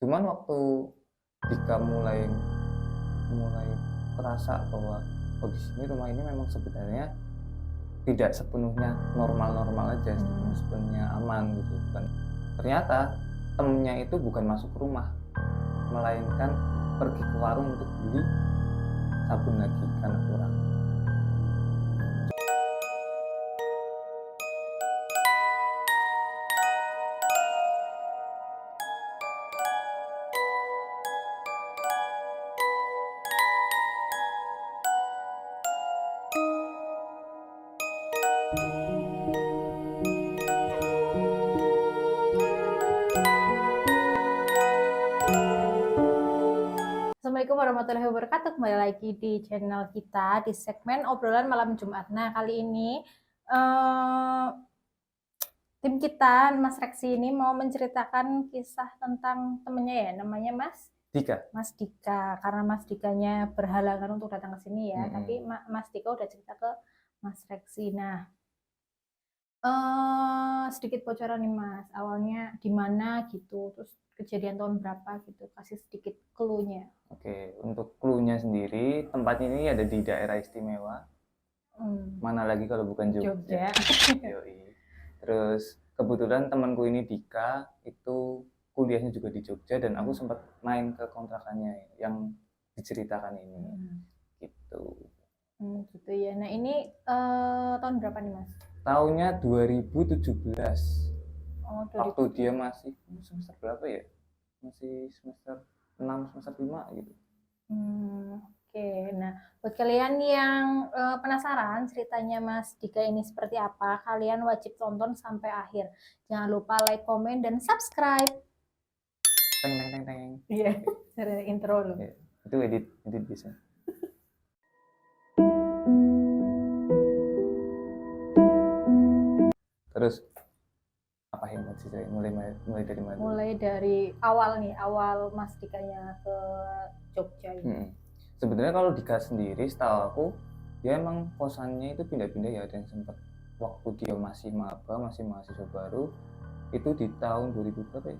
Cuman waktu Dika mulai mulai kerasa bahwa di sini rumah ini memang sebenarnya tidak sepenuhnya normal-normal aja, sepenuhnya aman gitu kan. Ternyata temennya itu bukan masuk rumah, melainkan pergi ke warung untuk beli sabun lagi karena kurang. Assalamualaikum warahmatullahi wabarakatuh. Kembali lagi di channel kita di segmen obrolan malam Jumat. Nah, kali ini tim kita Mas Reksi ini mau menceritakan kisah tentang temennya ya, namanya Dika. Mas Dika. Karena Mas Dikanya berhalangan untuk datang ke sini ya, tapi Mas Dika udah cerita ke Mas Reksi. Nah, sedikit bocoran nih Mas, awalnya di mana gitu, terus kejadian tahun berapa gitu, kasih sedikit clue-nya. Oke, untuk clue-nya sendiri, tempat ini ada di daerah istimewa. Mana lagi kalau bukan Jogja. Yoi. Terus kebetulan temanku ini Dika itu kuliahnya juga di Jogja dan aku sempat main ke kontrakannya yang diceritakan ini. Gitu. Gitu ya. Nah, ini tahun berapa nih Mas? Tahunnya 2017. Oh, Waktu dia masih semester berapa ya? Masih semester 6, semester 5 gitu. Oke. Nah, buat kalian yang penasaran ceritanya Mas Dika ini seperti apa, kalian wajib tonton sampai akhir. Jangan lupa like, komen, dan subscribe. Teng teng teng teng. Iya, dari intro loh. Ya, itu edit bisa. Terus apa yang mau diceritain? Mulai dari mana? Mulai dari awal nih, awal Mas Dikanya ke Jogja ini. Sebenarnya kalau Dika sendiri, setahu aku dia emang kosannya itu pindah-pindah ya, ada yang sempat waktu dia masih maba, masih mahasiswa baru itu di tahun 2000 berapa ya?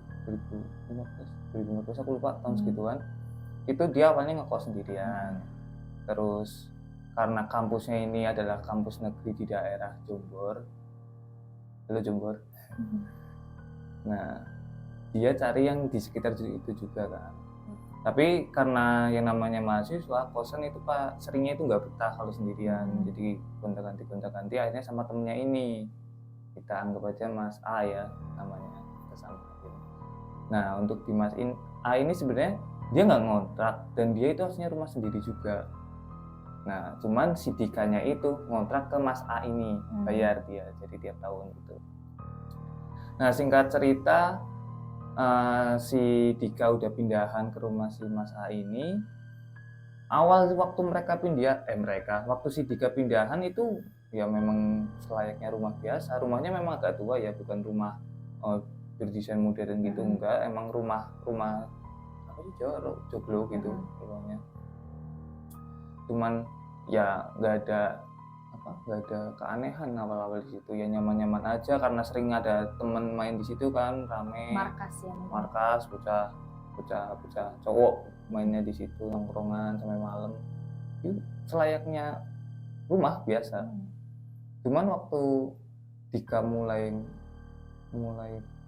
2015 aku lupa tahun segituan. Itu dia awalnya ngekos sendirian. Terus karena kampusnya ini adalah kampus negeri di daerah Jombor. Halo Jombor. Nah, dia cari yang di sekitar itu juga kan. Tapi karena yang namanya mahasiswa, kosan itu Pak seringnya itu nggak betah kalau sendirian. Jadi gonta-ganti akhirnya sama temennya ini. Kita anggap aja Mas A ya namanya, kita samain. Nah, untuk di Mas A ini sebenarnya dia nggak ngontrak dan dia itu harusnya rumah sendiri juga. Nah, cuman si Dikanya itu ngontrak ke Mas A ini, bayar dia jadi tiap tahun gitu. Nah, singkat cerita si Dika udah pindahan ke rumah si Mas A ini. Awal waktu waktu si Dika pindahan itu ya memang selayaknya rumah biasa. Rumahnya memang agak tua ya, bukan rumah berdesain modern gitu, enggak. Emang rumah apa sih, joglo gitu rumahnya. Cuman ya nggak ada keanehan awal-awal di situ, ya nyaman-nyaman aja karena sering ada temen main di situ kan, rame. Markas bocah cowok mainnya di situ, nongkrongan sampai malam. Itu selayaknya rumah biasa. Cuman waktu Dika mulai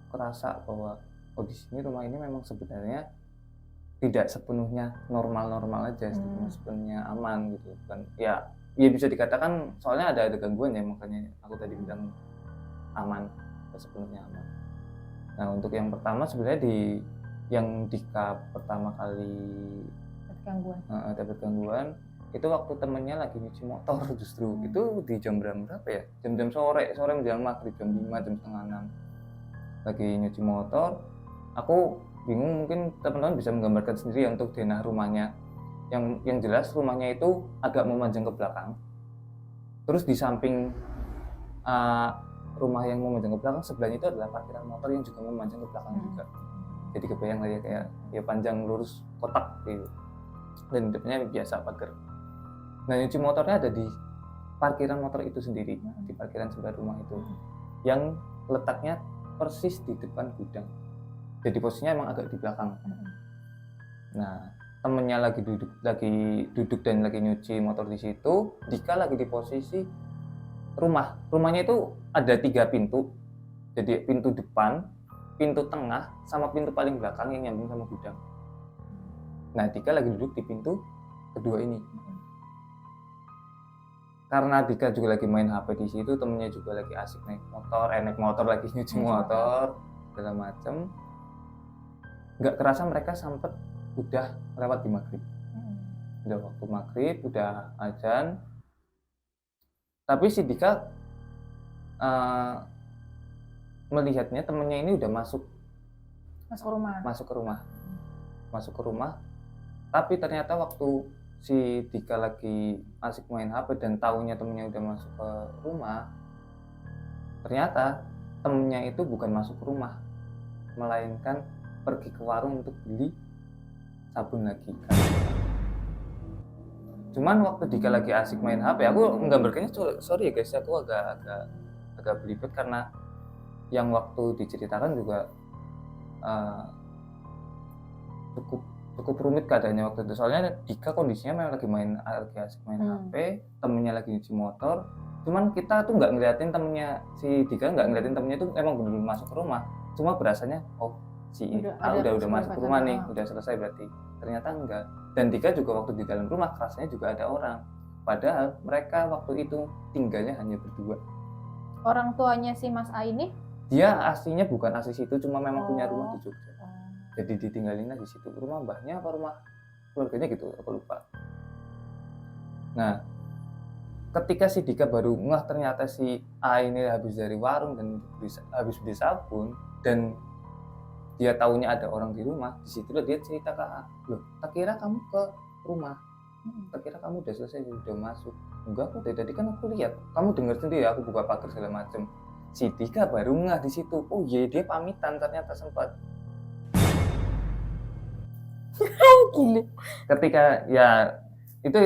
kerasa bahwa di sini rumah ini memang sebenarnya tidak sepenuhnya normal-normal aja, sepenuhnya aman gitu kan. Ya bisa dikatakan soalnya ada gangguan ya, makanya aku tadi bilang aman, sepenuhnya aman. Nah, untuk yang pertama sebenarnya yang Dika pertama kali dapat gangguan itu waktu temennya lagi nyuci motor justru. Itu di jam berapa ya? Jam sore menjelang maghrib, jam 5, jam setengah 6 lagi nyuci motor. Aku bingung, mungkin teman-teman bisa menggambarkan sendiri ya untuk denah rumahnya. Yang jelas rumahnya itu agak memanjang ke belakang. Terus di samping rumah yang memanjang ke belakang, sebelahnya itu adalah parkiran motor yang juga memanjang ke belakang juga. Jadi kebayang lah ya, kayak ya panjang lurus kotak gitu. Dan depannya biasa pagar. Nah, nyuci motornya ada di parkiran motor itu sendiri, di parkiran sebelah rumah itu, yang letaknya persis di depan gudang. jadi posisinya emang agak di belakang. Nah, temennya lagi duduk dan lagi nyuci motor di situ. Dika lagi di posisi rumahnya itu ada 3 pintu, jadi pintu depan, pintu tengah, sama pintu paling belakang yang nyambung sama gudang. Nah, Dika lagi duduk di pintu kedua ini. Karena Dika juga lagi main HP di situ, temennya juga lagi asik naik motor lagi nyuci motor segala macem. Nggak kerasa mereka sempet udah lewat di maghrib. Udah waktu maghrib, udah azan. Tapi si Dika melihatnya temennya ini udah masuk ke rumah. Tapi ternyata waktu si Dika lagi asik main HP dan taunya temennya udah masuk ke rumah, ternyata temennya itu bukan masuk ke rumah, melainkan pergi ke warung untuk beli sabun lagi. Cuman waktu Dika lagi asik main HP, aku menggambarkannya, sorry ya guys, aku agak belibet karena yang waktu diceritakan juga cukup rumit keadaannya waktu itu. Soalnya Dika kondisinya memang lagi asik main HP, temennya lagi nyuci motor. Cuman kita tuh nggak ngeliatin temennya, si Dika nggak ngeliatin temennya itu emang benar-benar masuk ke rumah. Cuma berasanya udah masuk ke rumah nih, udah selesai berarti. Ternyata enggak. Dan Dika juga waktu di dalam rumah kerasanya juga ada orang. Padahal mereka waktu itu tinggalnya hanya berdua. Orang tuanya si Mas A ini? Dia aslinya bukan asli situ, cuma memang punya rumah di Jogja. Jadi ditinggalinnya di situ. Rumah mbahnya apa rumah keluarganya gitu, aku lupa. Nah, ketika si Dika baru ngeh ternyata si A ini habis dari warung dan habis beli sabun, dan dia taunya ada orang di rumah, disitulah dia cerita ke A, loh, tak kira kamu ke rumah, tak kira kamu udah selesai, udah masuk. Enggak kok, tadi kan aku lihat, kamu dengar sendiri aku buka pagar segala macem. Si Dika baru ngeh di situ, oh iya dia pamitan ternyata sempat. Gila. Ketika ya itu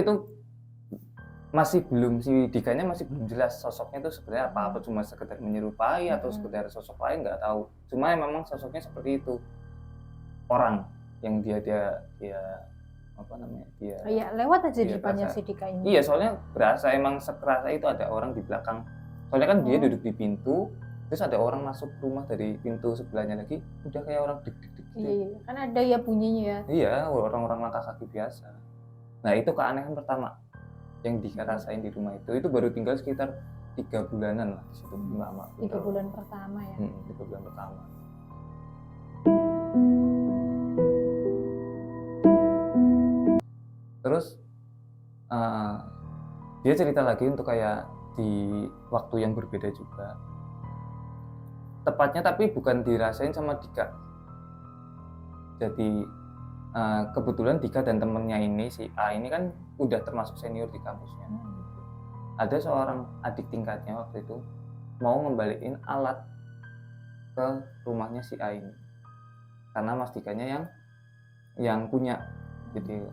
masih belum, si Dikanya masih belum jelas sosoknya itu sebenarnya apa cuma sekedar menyerupai atau sekedar sosok lain, nggak tahu. Cuma memang sosoknya seperti itu, orang yang dia apa namanya, dia iya, lewat aja di depannya si Dika ini. Iya, soalnya berasa emang sekerasa itu ada orang di belakang. Soalnya kan dia duduk di pintu, terus ada orang masuk rumah dari pintu sebelahnya lagi, udah kayak orang dik-dik. Iya, kan ada ya bunyinya ya. Iya, orang-orang langkah kaki biasa. Nah, itu keanehan pertama yang Dika rasain di rumah itu baru tinggal sekitar 3 bulanan lah di situ, lama. 3 bulan pertama ya. 3 bulan pertama. Terus dia cerita lagi untuk kayak di waktu yang berbeda juga. Tepatnya tapi bukan dirasain sama Dika. Jadi kebetulan Dika dan temennya ini, si A ini kan udah termasuk senior di kampusnya. Ada seorang adik tingkatnya waktu itu mau ngembaliin alat ke rumahnya si A ini, karena Mas Dikanya yang punya, jadi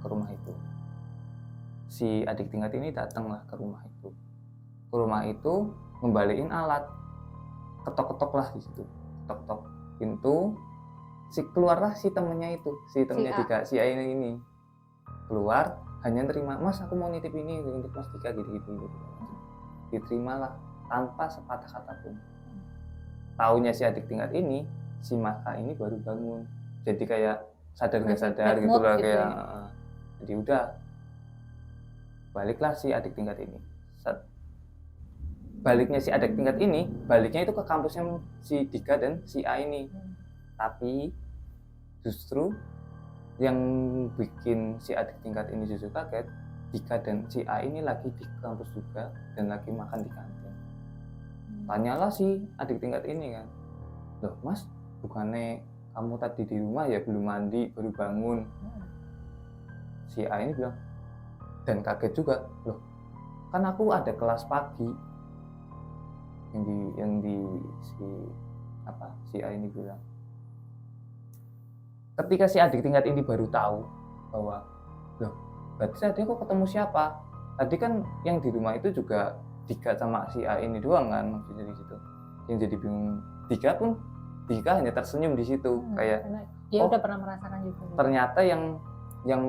ke rumah itu. Si adik tingkat ini datanglah ke rumah itu ngembaliin alat, ketok-ketok lah di situ, ketok-ketok pintu. Keluarlah si temennya Dika, si A ini keluar, hanya terima, Mas aku mau nitip ini untuk Mas Dika gitu. Diterimalah tanpa sepatah kata pun. Taunya si adik tingkat ini, si Mas A ini baru bangun, jadi kayak sadar nggak sadar gitu lah, kayak jadi udah baliklah si adik tingkat ini. Baliknya si adik tingkat ini, baliknya itu ke kampusnya si Dika dan si A ini. Tapi justru yang bikin si adik tingkat ini justru kaget, Dika dan si A ini lagi di kampus juga dan lagi makan di kantin. Tanyalah si adik tingkat ini kan, loh Mas, bukannya kamu tadi di rumah ya, belum mandi, baru bangun? Si A ini bilang, dan kaget juga, loh kan aku ada kelas pagi. Si A ini bilang. Ketika si adik tingkat ini baru tahu bahwa, loh berarti tadi aku ketemu siapa? Tadi kan yang di rumah itu juga Dika sama si A ini doang kan, maksudnya di situ. Yang jadi bingung Dika pun Dika hanya tersenyum di situ, kayak karena dia oh, udah pernah merasakan juga. ternyata yang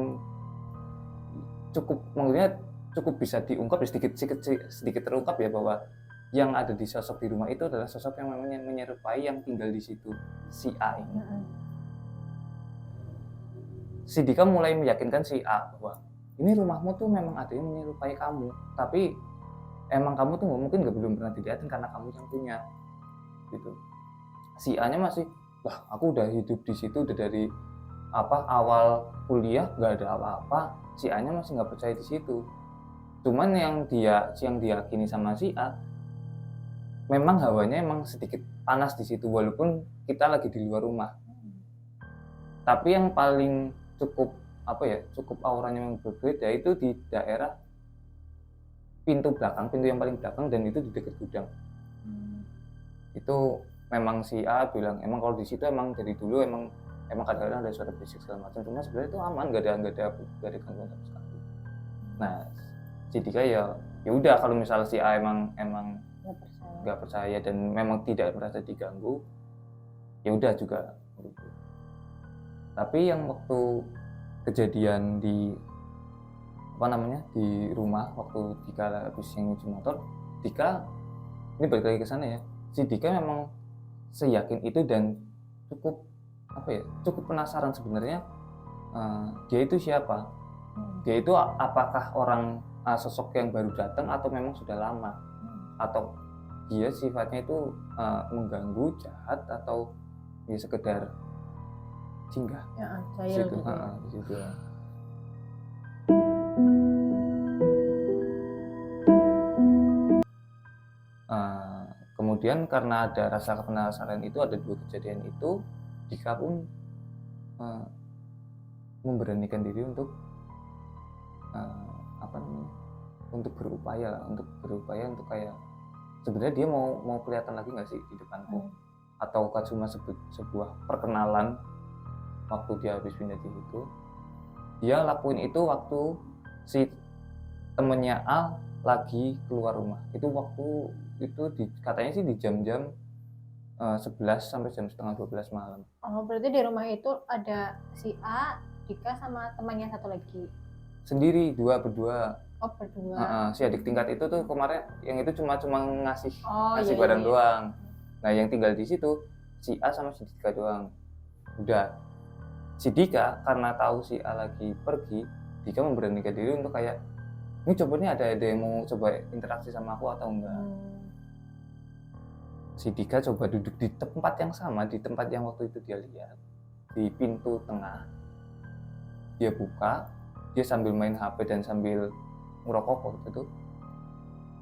cukup, maksudnya cukup bisa diungkap, sedikit terungkap ya, bahwa yang ada di sosok di rumah itu adalah sosok yang memang menyerupai yang tinggal di situ, si A ini. Si Dika mulai meyakinkan si A bahwa ini rumahmu tuh memang ada yang menyerupai kamu, tapi emang kamu tuh mungkin belum pernah dilihatin karena kamu yang punya, gitu. Si A-nya masih, wah aku udah hidup di situ udah dari awal kuliah, nggak ada apa-apa. Si A-nya masih nggak percaya di situ. Cuman yang diyakini sama si A, memang hawanya emang sedikit panas di situ walaupun kita lagi di luar rumah. Tapi yang paling cukup auranya yang berbeda itu di daerah pintu yang paling belakang, dan itu di dekat gudang. Itu memang si A bilang emang kalau di situ emang dari dulu emang kadang-kadang ada suara berisik segala macam, cuma sebenarnya itu aman, gak ada gangguan sama sekali. Nah si Dika ya udah, kalau misalnya si A emang nggak percaya dan memang tidak merasa diganggu, ya udah juga gitu. Tapi yang waktu kejadian di di rumah, waktu Dika habis yang nyuci motor, Dika ini balik lagi ke sana ya, si Dika memang seyakin itu dan cukup penasaran sebenarnya dia itu siapa, dia itu apakah orang sosok yang baru datang atau memang sudah lama, atau dia sifatnya itu mengganggu, jahat, atau ya sekedar singgah di situ. Di situ. Kemudian karena ada rasa penasaran itu, ada dua kejadian itu, Dika pun memberanikan diri untuk untuk berupaya untuk kayak sebenarnya dia mau kelihatan lagi nggak sih di depanku, atau cuma sebuah perkenalan waktu dia habis pindah di situ. Dia lakuin itu waktu si temennya A lagi keluar rumah. Itu waktu itu katanya sih di jam-jam 11 sampai jam setengah 12 malam. Oh, berarti di rumah itu ada si A, Dika sama temannya satu lagi? Sendiri, berdua. Oh, berdua. Si adik tingkat itu tuh kemarin yang itu cuma ngasih barang iya. doang. Nah yang tinggal di situ si A sama si Dika doang. Udah, si Dika karena tahu si A lagi pergi, Dika memberanikan diri untuk kayak, ini coba nih ada yang mau coba interaksi sama aku atau enggak. Si Dika coba duduk di tempat yang sama, di tempat yang waktu itu dia lihat, di pintu tengah. Dia buka, dia sambil main HP dan sambil ngerokok waktu itu.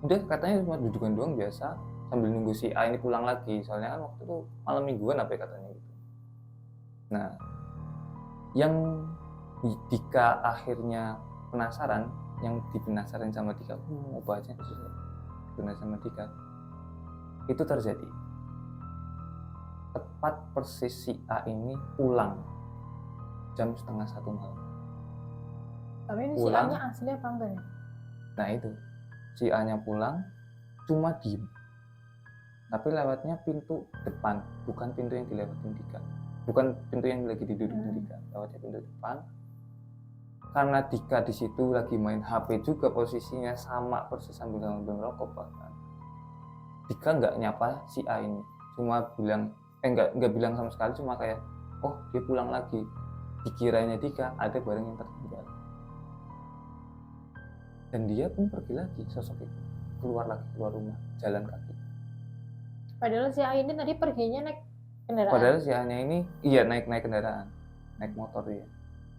Udah, katanya cuma dudukan doang biasa, sambil nunggu si A ini pulang lagi, soalnya kan waktu itu malam mingguan katanya gitu. Nah, yang Dika akhirnya penasaran, yang dipenasaran sama Dika, mau baca penasaran sama Dika, itu terjadi tepat persis si A ini pulang jam 12:30 malam. Tapi ini si A nya asli apa enggak ya? Nah itu, si A nya pulang cuma diem, tapi lewatnya pintu depan, bukan pintu yang dilewatin Dika, bukan pintu yang lagi didudukin Dika, lewatnya pintu depan. Karena Dika di situ lagi main HP juga, posisinya sama persis sambil ngerokok bahkan. Dika nggak nyapa si A ini, cuma bilang nggak bilang sama sekali, cuma kayak, oh dia pulang lagi. Dikiranya Dika ada barang yang tertinggal, dan dia pun pergi lagi, sosok itu keluar rumah jalan kaki. Padahal si A ini tadi perginya naik kendaraan. Padahal si A nya ini naik kendaraan, naik motor ya,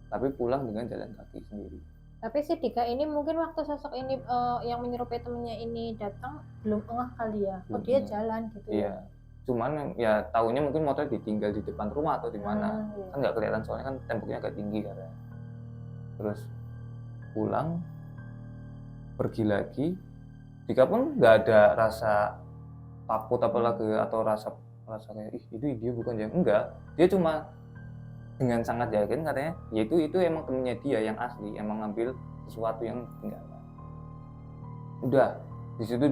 tapi pulang dengan jalan kaki sendiri. Tapi si Dika ini mungkin waktu sosok ini yang menyerupai temennya ini datang belum ngeh kali ya, dia jalan gitu. Iya, cuman ya taunya mungkin motor ditinggal di depan rumah atau di mana, kan nggak kelihatan soalnya kan temboknya agak tinggi katanya. Terus pulang, pergi lagi. Dika pun nggak ada rasa takut apalagi atau rasa kayak itu dia bukan jam, enggak. Dia cuma dengan sangat yakin katanya, yaitu emang temennya dia yang asli, emang ngambil sesuatu yang ketinggalan. Udah, di situ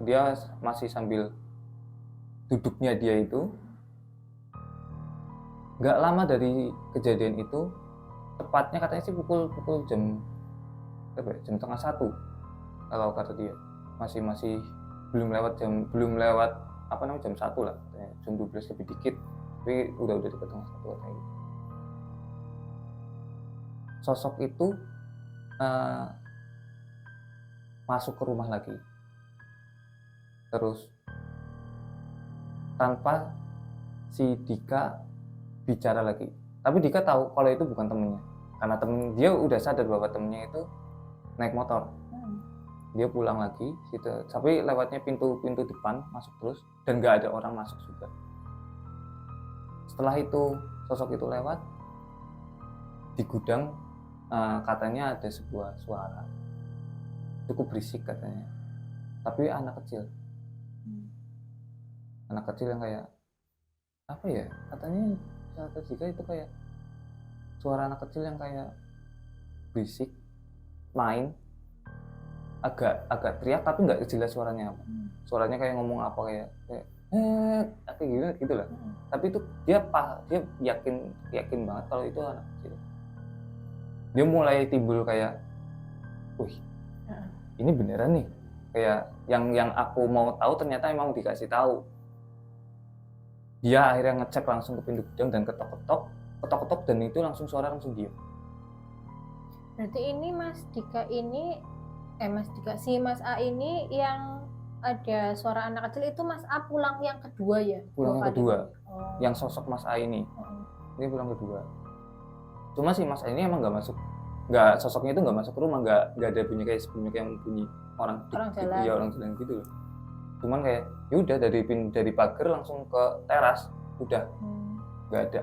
dia masih sambil duduknya dia itu nggak lama dari kejadian itu, tepatnya katanya sih pukul jam berapa ya? Jam setengah satu kalau kata dia, masih belum lewat apa namanya jam 1 lah katanya, jam 12 lebih dikit, tapi udah di setengah satu katanya gitu. Sosok itu masuk ke rumah lagi, terus tanpa si Dika bicara lagi. Tapi Dika tahu kalau itu bukan temennya, karena dia udah sadar bahwa temennya itu naik motor. Dia pulang lagi gitu, tapi lewatnya pintu depan masuk terus, dan nggak ada orang masuk juga. Setelah itu sosok itu lewat di gudang, katanya ada sebuah suara cukup berisik katanya, tapi anak kecil yang kayak apa ya, katanya kata Jika itu kayak suara anak kecil yang kayak berisik, main, agak teriak tapi nggak jelas suaranya apa. Suaranya kayak ngomong apa kayak gitu lah. Tapi itu dia yakin banget kalau itu anak kecil. Dia mulai timbul kayak, wih, ini beneran nih, kayak yang aku mau tahu ternyata emang dikasih tahu. Dia akhirnya ngecek langsung ke pintu gudang dan ketok-ketok, dan itu langsung suara langsung diam. Berarti ini Mas Dika ini si Mas A ini yang ada suara anak kecil itu Mas A pulang yang kedua ya? Pulang yang kedua. Yang sosok Mas A ini. Ini pulang kedua. Cuma si Mas A ini emang sosoknya itu nggak masuk ke rumah, nggak ada bunyi kayak sebelumnya kayak bunyi orang jalan. Ya orang jalan gitu. Cuman kayak yaudah dari pagar langsung ke teras, udah nggak ada,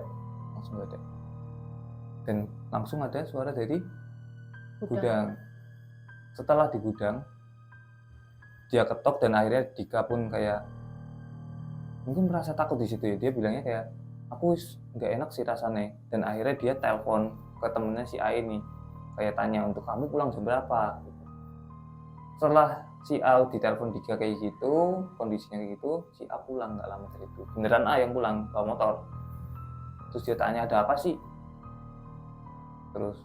langsung nggak ada. Dan langsung ada suara dari gudang. Setelah di gudang dia ketok, dan akhirnya Dika pun kayak mungkin merasa takut di situ ya. Dia bilangnya kayak aku nggak enak sih rasanya, dan akhirnya dia telepon ke temennya si A ini, kayak tanya untuk kamu pulang jam berapa. Setelah si A ditelepon Dika kayak gitu, kondisinya kayak gitu, si A pulang nggak lama dari itu. Beneran A yang pulang bawa motor. Terus dia tanya ada apa sih, terus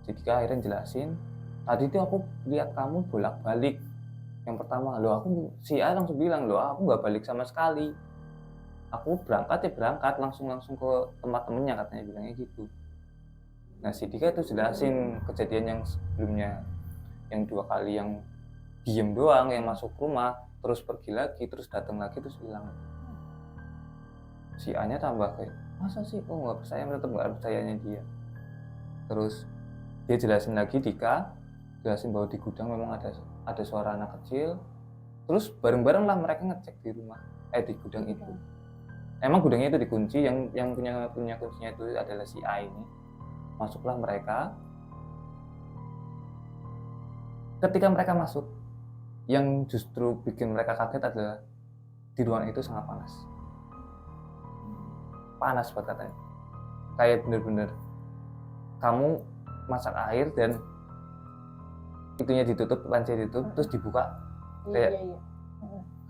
si Dika akhirnya jelasin, tadi tuh aku lihat kamu bolak-balik. Yang pertama, si A langsung bilang, aku nggak balik sama sekali. Aku berangkat langsung ke tempat temennya, katanya bilangnya gitu. Nah si Dika itu jelasin kejadian yang sebelumnya, yang 2 kali yang diem doang, yang masuk rumah, terus pergi lagi, terus datang lagi, terus hilang. Si A-nya tambah kayak, masa sih kok nggak percaya, tetap nggak percayanya dia. Terus dia jelasin lagi, Dika jelasin bahwa di gudang memang ada suara anak kecil. Terus bareng-bareng lah mereka ngecek di gudang itu. Emang gudangnya itu dikunci, yang punya kuncinya itu adalah si A ini. Masuklah mereka. Ketika mereka masuk, yang justru bikin mereka kaget adalah di ruangan itu sangat panas banget katanya. Kayak bener-bener kamu masak air dan itunya ditutup, lancnya ditutup, terus dibuka, kayak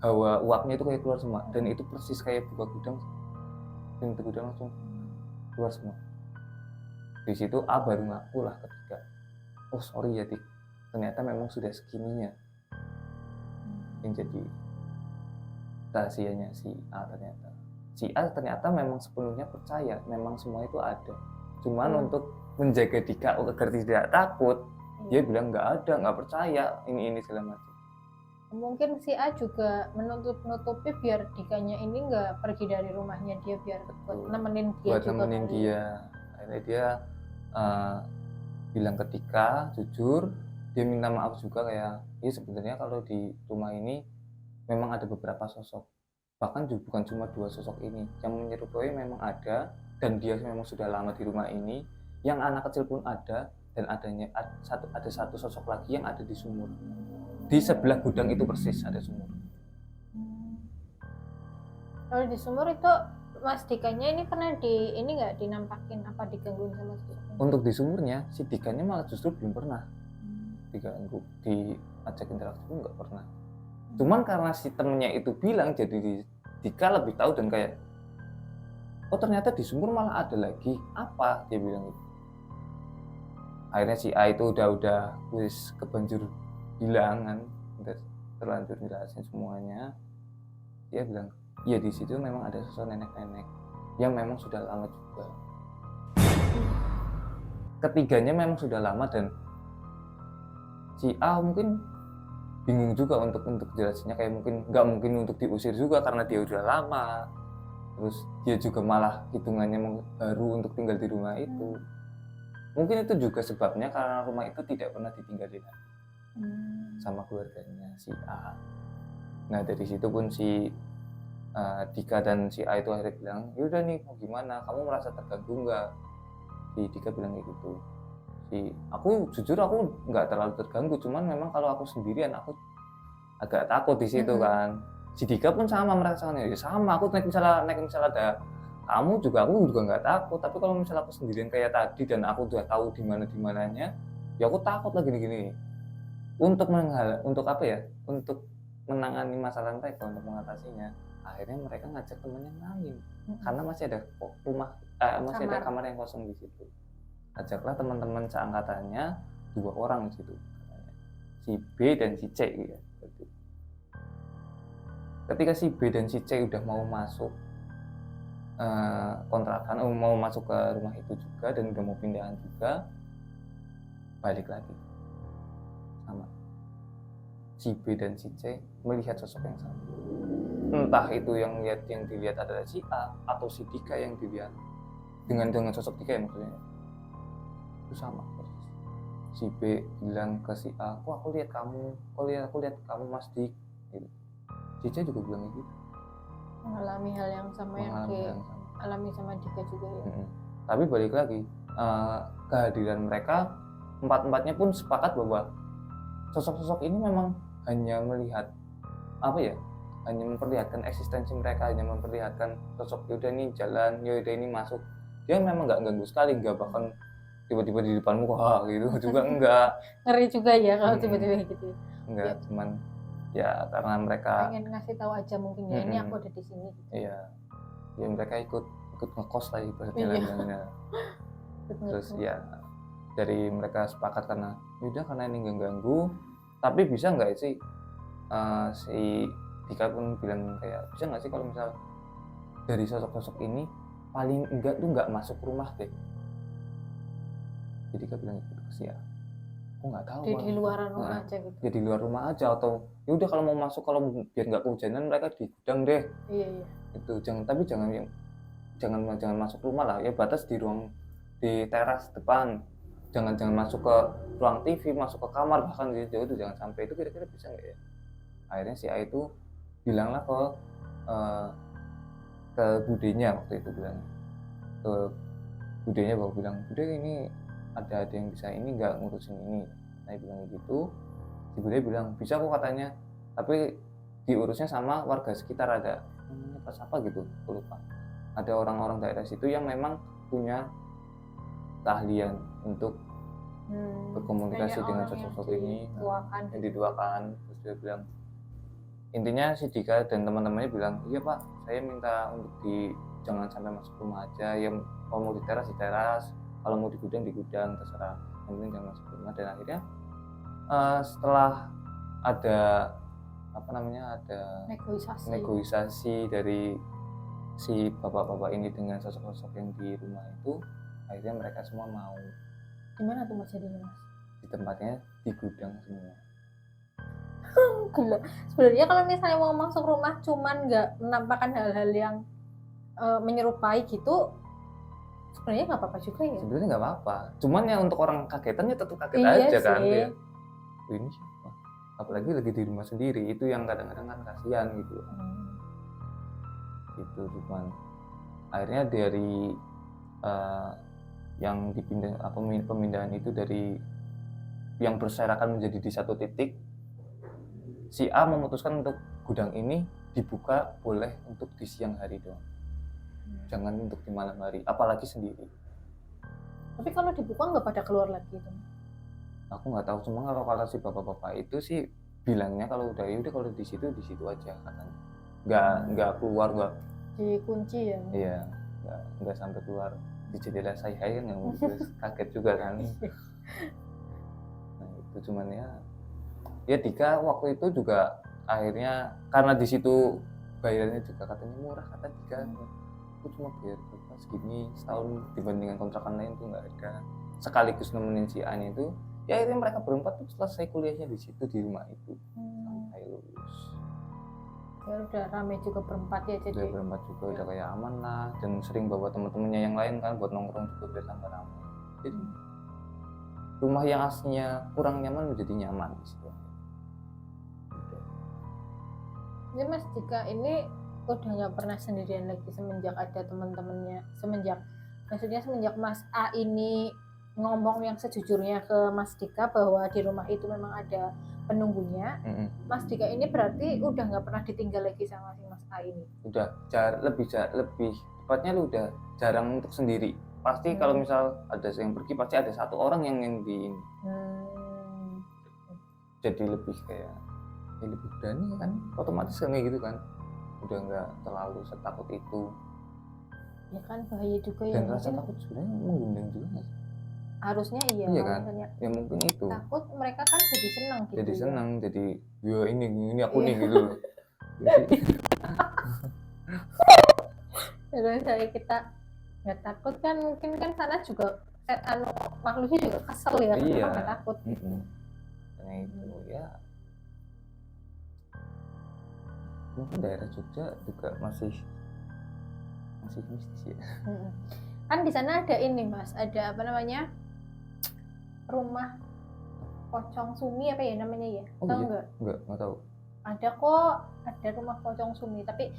hawa uapnya itu kayak keluar semua, dan itu persis kayak buka gudang, pintu gudang langsung keluar semua. Di situ A baru ngaku lah ketika, oh sorry ya Dik, ternyata memang sudah segininya. Yang jadi rahasianya si A ternyata. Si A ternyata memang sepenuhnya percaya, memang semua itu ada. Cuman untuk menjaga Dika agar tidak takut, dia bilang nggak ada, nggak percaya, ini segala macam. Mungkin si A juga menutupi biar Dikanya ini nggak pergi dari rumahnya dia, biar buat nemenin dia. Akhirnya dia bilang ke Dika jujur, dia minta maaf juga kayak, ya sebenarnya kalau di rumah ini memang ada beberapa sosok, bahkan bukan cuma 2 sosok ini yang menyerupai, memang ada, dan dia memang sudah lama di rumah ini. Yang anak kecil pun ada, dan ada satu sosok lagi yang ada di sumur. Di sebelah gudang itu persis ada sumur. Kalau di sumur itu Mas Dikanya ini pernah nggak dinampakin apa digangguin sama sosoknya? Untuk di sumurnya si Dikanya malah justru belum pernah diganggu, diajak interaksi pun nggak pernah. Cuman karena si temennya itu bilang, jadi Dika lebih tahu dan kayak oh ternyata di sumur malah ada lagi apa, dia bilang gitu. Akhirnya si A itu udah wis kebanjur bilang kan, udah terlanjur jelasin semuanya. Dia bilang ya di situ memang ada sosok nenek-nenek yang memang sudah lama juga. Ketiganya memang sudah lama dan si A mungkin bingung juga untuk jelasinnya, kayak nggak mungkin untuk diusir juga karena dia udah lama, terus dia juga malah hitungannya baru untuk tinggal di rumah itu. Mungkin itu juga sebabnya karena rumah itu tidak pernah ditinggali sama keluarganya si A. Nah dari situ pun si Dika dan si A itu akhirnya bilang, yaudah nih mau gimana, kamu merasa terganggu nggak? Si Dika bilang kayak gitu. Aku jujur aku nggak terlalu terganggu, cuman memang kalau aku sendirian aku agak takut di situ kan. Si Dika pun sama merasakannya, ya sama, aku naik misalnya ada kamu juga, aku juga nggak takut, tapi kalau misalnya aku sendirian kayak tadi dan aku udah tahu di mananya, ya aku takut lah gini. Untuk apa ya, untuk menangani masalah mereka, untuk mengatasinya, akhirnya mereka ngajak temannya lain karena masih ada ada kamar yang kosong di situ. Ajaklah teman-teman seangkatannya 2 orang di situ, si B dan si C gitu. Ketika si B dan si C udah mau masuk kontrakan, mau masuk ke rumah itu juga dan udah mau pindahan juga, balik lagi sama si B dan si C melihat sosok yang sama. Entah itu yang dilihat adalah si A atau si Dika yang dilihat dengan sosok Dika ya maksudnya. Itu sama persis. Si B bilang ke si A, aku lihat kamu Mas Dik gitu. Si C juga bilang gitu, mengalami hal yang sama yang alami sama Dika juga ya. Tapi balik lagi, kehadiran mereka empat-empatnya pun sepakat bahwa sosok-sosok ini memang hanya melihat hanya memperlihatkan eksistensi mereka, hanya memperlihatkan sosok yaudah ini jalan, yaudah ini masuk. Dia memang nggak ganggu sekali, nggak bahkan tiba-tiba di depanmu gitu juga enggak. Ngeri juga ya kalau tiba-tiba gitu. Enggak, ya. Cuman ya karena mereka pengen ngasih tahu aja mungkin ya, ini aku ada di sini gitu. Iya. Ya mereka ikut ngekos lah ibaratnya. Terus ya dari mereka sepakat karena ini nggak ganggu, tapi bisa nggak sih si Dika pun bilang kayak bisa nggak sih kalau misal dari sosok-sosok ini paling enggak tuh nggak masuk rumah deh. Jadi Dika bilang gitu sih ya, aku nggak tahu. Di luar rumah aja gitu. Ya di luar rumah aja, atau ya udah kalau mau masuk, kalau biar nggak kehujanan mereka di gudang deh. Iya. Itu jangan masuk rumah lah, ya batas di teras depan. Jangan masuk ke ruang TV, masuk ke kamar, bahkan di jauh itu jangan sampai. Itu kira-kira bisa nggak ya? Akhirnya si A itu bilanglah ke budenya waktu itu, bilang ke budenya bahwa bilang, bude ini ada yang bisa ini nggak ngurusin ini. Saya bilang gitu, si bude bilang bisa kok katanya, tapi diurusnya sama warga sekitar, ada pas apa gitu, aku lupa. Ada orang-orang daerah situ yang memang punya keahlian untuk berkomunikasi dengan sosok ini, yang diduakan. Terus dia bilang, intinya si Dika dan teman-temannya bilang, iya Pak, saya minta untuk jangan sampai masuk rumah aja, yang kalau mau di teras, kalau mau di gudang terserah, yang penting jangan masuk rumah. Dan akhirnya setelah ada negosiasi dari si bapak-bapak ini dengan sosok-sosok yang di rumah itu, akhirnya mereka semua mau. Gimana tuh Mas jadinya Mas? Di tempatnya di gudang semua. Gila. Sebenarnya kalau misalnya mau masuk rumah cuman nggak menampakkan hal-hal yang menyerupai gitu, sebenarnya nggak apa-apa juga ya. Sebenarnya nggak apa-apa. Cuman ya untuk orang kagetannya tetap kaget aja kan. Dia, ini siapa? Apalagi lagi di rumah sendiri, itu yang kadang-kadang kan kasihan gitu. Gitu cuman. Akhirnya dari yang pemindahan itu, dari yang berserakan menjadi di satu titik, si A memutuskan untuk gudang ini dibuka boleh untuk di siang hari doang, jangan untuk di malam hari, apalagi sendiri. Tapi kalau dibuka nggak pada keluar lagi itu? Aku nggak tahu, cuma kalau si bapak-bapak itu sih bilangnya kalau udah kalau di situ aja katanya, nggak keluar, nggak dikunci ya. Iya, nggak sampai keluar di jendela saya kan nggak mungkin. Terus kaget juga kan. Nah itu cuman ya Dika waktu itu juga akhirnya karena di situ bayarnya juga katanya murah, kata Dika aku cuma bayar berapa segini setahun dibandingkan kontrakan lain tuh nggak ada, sekaligus nemenin si Ani itu ya akhirnya mereka berempat tuh selesai kuliahnya di situ di rumah itu sampai lulus. Ya udah rame juga berempat ya, jadi Udah berempat juga udah kayak aman lah, dan sering bawa teman-temannya yang lain kan buat nongkrong juga biar tambah ramai. Jadi rumah yang aslinya kurang nyaman menjadi nyaman di situ. Ini Mas Dika ini udah nggak pernah sendirian lagi semenjak ada teman-temannya, maksudnya semenjak Mas A ini ngomong yang sejujurnya ke Mas Dika bahwa di rumah itu memang ada penunggunya. Mas Dika ini berarti udah nggak pernah ditinggal lagi sama si Mas A ini. Udah lebih tepatnya lu udah jarang untuk sendiri. Pasti kalau misal ada yang pergi pasti ada satu orang yang di ini. Jadi lebih kayak lebih berani kan, otomatis kan kayak gitu kan, udah nggak terlalu setakut itu. Ya kan bahaya juga ya. Dan rasa takut sebenarnya mengundang juga nggak sih? Harusnya iya kan? Ya mungkin itu. Takut mereka kan jadi senang gitu. Jadi senang, jadi ya ini aku nih gitu. Terus saya kita nggak takut kan, mungkin kan sana juga makhluknya juga kesel ya, iya. Nggak takut. Karena itu ya. Mungkin daerah Jogja juga masih mistis ya. Kan di sana ada ini Mas, ada apa namanya, rumah pocong Sumi apa ya namanya ya? Tahu nggak? Nggak tahu. Ada kok, ada rumah pocong Sumi, tapi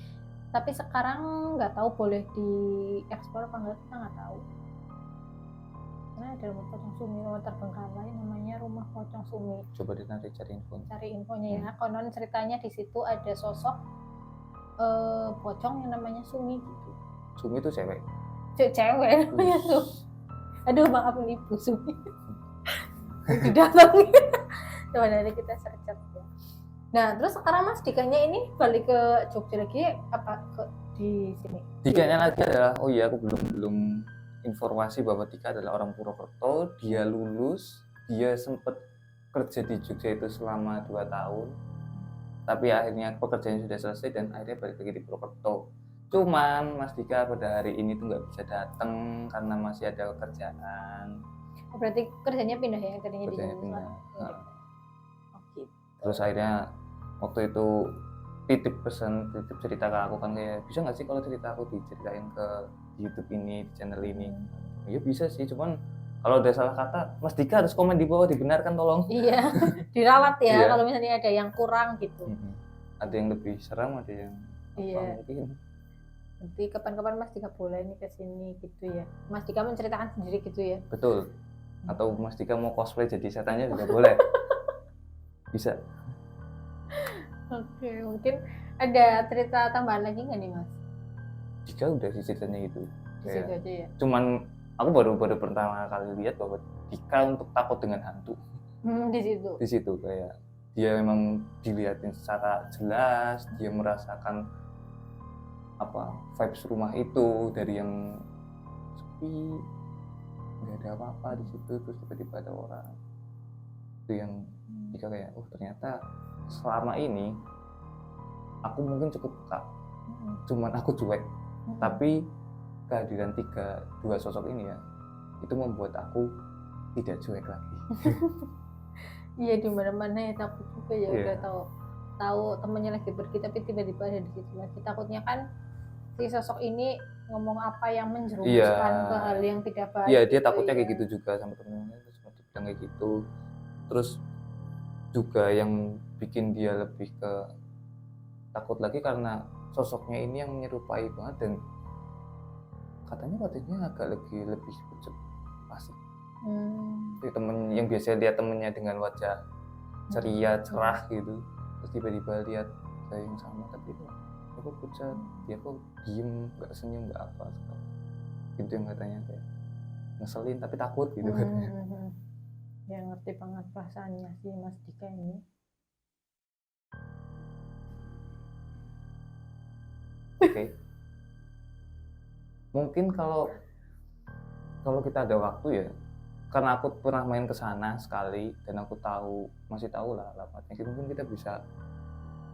sekarang nggak tahu boleh diekspor apa nggak, kita nggak tahu. Karena ada rumah pocong Sumi, rumah terbengkalai namanya rumah pocong Sumi. Coba deh nanti cari infonya ya. Konon ceritanya di situ ada sosok pocong yang namanya Sumi gitu. Sumi itu cewek? Cewek namanya tuh. Aduh maaf nih Bu Sumi. Didatangi. Coba nanti kita search ya. Nah terus sekarang Mas Dikanya ini balik ke Jogja lagi apa di sini? Dikanya lagi adalah, oh iya aku belum informasi bahwa Dika adalah orang Purwokerto. Dia lulus, dia sempat kerja di Jogja itu selama 2 tahun, tapi akhirnya pekerjaannya sudah selesai dan akhirnya balik lagi di Purwokerto. Cuman Mas Dika pada hari ini tuh nggak bisa datang karena masih ada pekerjaan. Berarti kerjanya pindah ya, kerjanya pindah. Gitu. Terus akhirnya waktu itu titip cerita ke aku kan, kayak bisa nggak sih kalau cerita aku diceritain ke YouTube ini, di channel ini. Ya bisa sih, cuman kalau ada salah kata Mas Dika harus komen di bawah, dibenarkan tolong. Iya, dirawat ya. Iya. Kalau misalnya ada yang kurang gitu. Ada yang lebih seram, ada yang mungkin. Nanti kapan-kapan Mas Dika boleh nih kesini gitu ya. Mas Dika menceritakan sendiri gitu ya. Betul. Atau Mas Dika mau cosplay jadi setannya juga boleh. Bisa. Oke, mungkin ada cerita tambahan lagi nggak nih Mas? Dika udah sih ceritanya gitu. Gitu aja ya. Cuman aku baru pertama kali lihat bahwa Dika untuk takut dengan hantu. Di situ kayak dia memang dilihatin secara jelas, dia merasakan vibes rumah itu dari yang sepi, nggak ada apa-apa di situ, terus tiba-tiba ada orang. Itu yang Dika kayak, ternyata selama ini aku mungkin cukup peka, cuman aku cuek. Tapi kehadiran dua sosok ini ya, itu membuat aku tidak cuek lagi. Iya, di mana-mana ya takut juga ya. Udah tahu temennya lagi pergi tapi tiba-tiba ada di situ lagi. Takutnya kan si sosok ini ngomong apa yang menjerumuskan ke hal yang tidak baik. Iya, dia takutnya kayak gitu juga sama temennya, terus bilang kayak gitu. Terus juga yang bikin dia lebih ke takut lagi karena sosoknya ini yang menyerupai banget, dan katanya agak lebih pucet pasti. Temen yang biasa lihat temennya dengan wajah ceria, cerah gitu, terus tiba-tiba lihat saya yang sama tapi kok pucat, dia kok diem, nggak senyum, nggak apa gitu, yang katanya kayak ngeselin tapi takut gitu kan. Ya ngerti banget perasaannya si Mas Dika ini. Oke. Mungkin kalau kita ada waktu ya, karena aku pernah main ke sana sekali dan aku masih tahu lah alamatnya. Mungkin kita bisa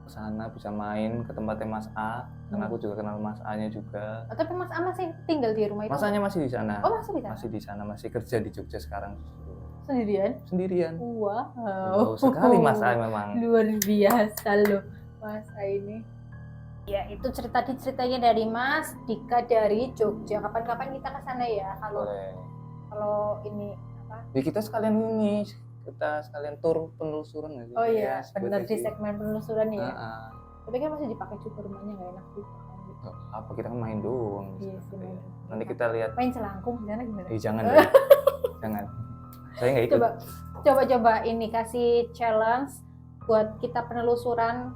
ke sana, bisa main ke tempatnya Mas A, karena aku juga kenal Mas A-nya juga. Oh, tapi Mas A masih tinggal di rumah itu? Mas A-nya masih di sana. Oh, masih di sana? Masih di sana, masih kerja di Jogja sekarang. Sendirian? Wow. Wow. Sekali Mas A memang. Luar biasa loh Mas A ini. Ya, itu ceritanya dari Mas Dika dari Jogja. Kapan-kapan kita ke sana ya kalau ini apa? Ya kita sekalian tur penelusuran aja. Oh iya, benar di segmen penelusuran ya. Tapi kan masih dipakai juga rumahnya, nggak enak juga kan gitu. Apa kita kan main doang. Iya sih, main. Nanti kita lihat. Main celangkung gimana? Jangan deh. Jangan. Saya nggak ikut. Coba ini kasih challenge buat kita penelusuran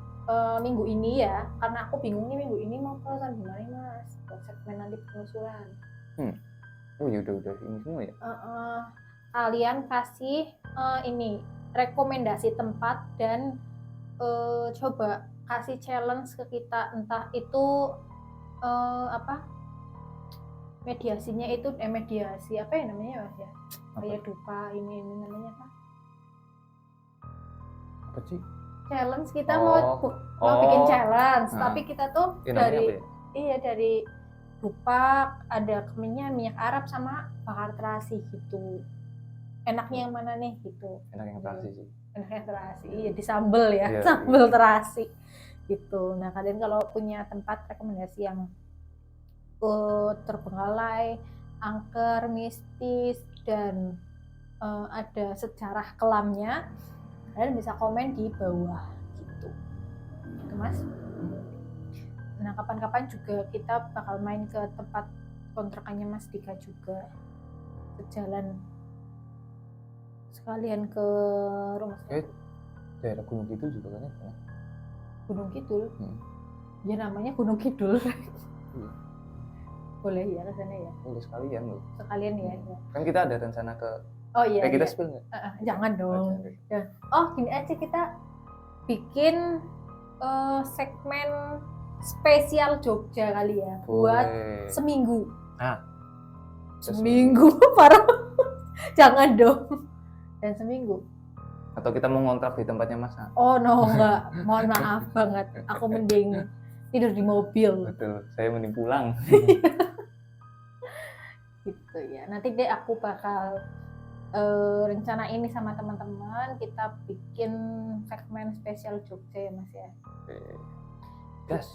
minggu ini ya, karena aku bingung nih minggu ini mau penelusuran gimana Mas buat segmen nanti penelusuran. Oh ya udah ini semua ya. Kalian kasih ini rekomendasi tempat dan coba kasih challenge ke kita, entah itu apa mediasinya itu mediasi apa ya namanya Mas ya, kayak dupa ini namanya apa sih? Challenge kita mau bikin challenge, tapi kita tuh dari dupa, ada minyak Arab sama bakar terasi gitu. Enaknya yang mana nih gitu? Enak yang terasi sih. Enaknya terasi, iya di sambel ya, sambel terasi gitu. Nah kalian kalau punya tempat rekomendasi yang terbengkalai, angker, mistis dan ada sejarah kelamnya, kalian bisa komen di bawah gitu Mas. Nah kapan-kapan juga kita bakal main ke tempat kontrakannya Mas Dika juga, sejalan sekalian ke rumah saya. Daerah Gunung Kidul juga kan ya? Gunung Kidul? Ya namanya Gunung Kidul. Boleh ya ke sana ya? Boleh sekalian loh. Sekalian ya. Kan kita ada rencana ke kita spill nggak? Jangan dong. Oh gini aja, kita bikin segmen spesial Jogja kali ya. Buat seminggu. Seminggu parah. Jangan dong. Dan seminggu. Atau kita mau ngontrak di tempatnya Mas A? Oh no, enggak. Mohon maaf banget. Aku mending tidur di mobil. Betul. Saya mending pulang. Gitu ya. Nanti deh aku bakal rencana ini sama teman-teman, kita bikin segmen spesial Jogja ya Mas ya. Gas.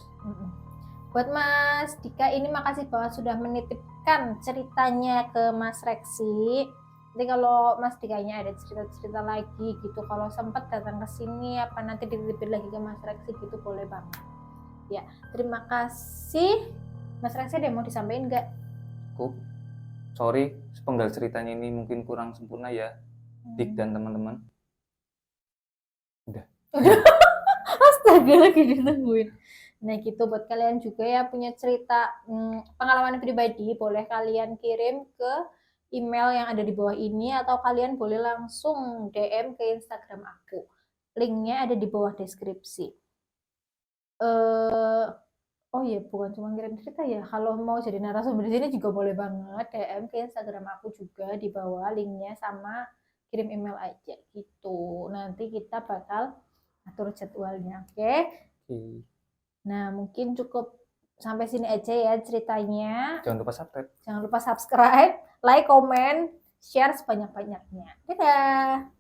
Buat Mas Dika ini makasih banget sudah menitipkan ceritanya ke Mas Reksi. Jadi kalau Mas Dikanya ada cerita-cerita lagi gitu, kalau sempat datang ke sini apa nanti dititipin lagi ke Mas Reksi gitu, boleh banget. Ya, terima kasih. Mas Reksi ada yang mau disampaikan nggak? Sorry, sepenggal ceritanya ini mungkin kurang sempurna ya, Dik dan teman-teman. Udah. Astaga, lagi ditungguin. Nah gitu, buat kalian juga ya punya cerita pengalaman pribadi, boleh kalian kirim ke email yang ada di bawah ini, atau kalian boleh langsung DM ke Instagram aku. Linknya ada di bawah deskripsi. Oh iya, bukan cuma kirim cerita ya, kalau mau jadi narasumber di sini juga boleh banget DM ke Instagram aku juga di bawah linknya, sama kirim email aja gitu. Nanti kita bakal atur jadwalnya, oke? Nah mungkin cukup sampai sini aja ya ceritanya. Jangan lupa subscribe. Jangan lupa subscribe, like, comment, share sebanyak-banyaknya. Dadah!